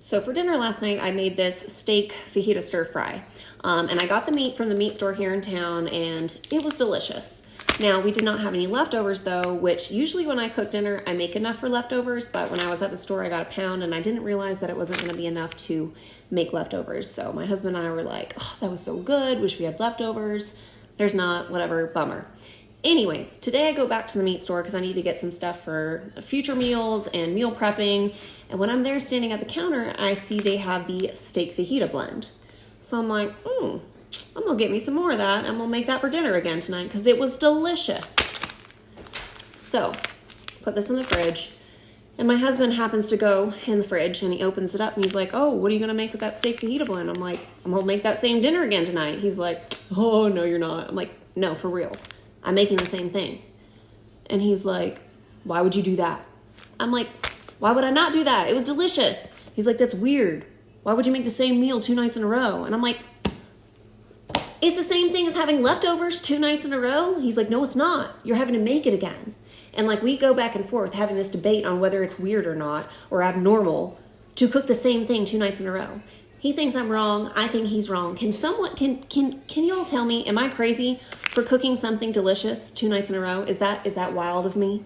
So for dinner last night, I made this steak fajita stir fry. And I got the meat from the meat store here in town, and it was delicious. Now, we did not have any leftovers though, which usually when I cook dinner, I make enough for leftovers, but when I was at the store, I got a pound and I didn't realize that it wasn't gonna be enough to make leftovers. So my husband and I were like, oh, that was so good, wish we had leftovers. There's not, whatever, bummer. Anyways, today I go back to the meat store because I need to get some stuff for future meals and meal prepping. And when I'm there standing at the counter, I see they have the steak fajita blend. So I'm like, I'm gonna get me some more of that and we'll make that for dinner again tonight because it was delicious. So, put this in the fridge. And my husband happens to go in the fridge and he opens it up and he's like, oh, what are you gonna make with that steak fajita blend? I'm like, I'm gonna make that same dinner again tonight. He's like, oh, no, you're not. I'm like, no, for real. I'm making the same thing. And he's like, why would you do that? I'm like, why would I not do that? It was delicious. He's like, that's weird. Why would you make the same meal 2 nights in a row? And I'm like, it's the same thing as having leftovers 2 nights in a row. He's like, no, it's not. You're having to make it again. And like we go back and forth having this debate on whether it's weird or not or abnormal to cook the same thing 2 nights in a row. He thinks I'm wrong. I think he's wrong. Can y'all tell me, am I crazy for cooking something delicious 2 nights in a row? Is that wild of me?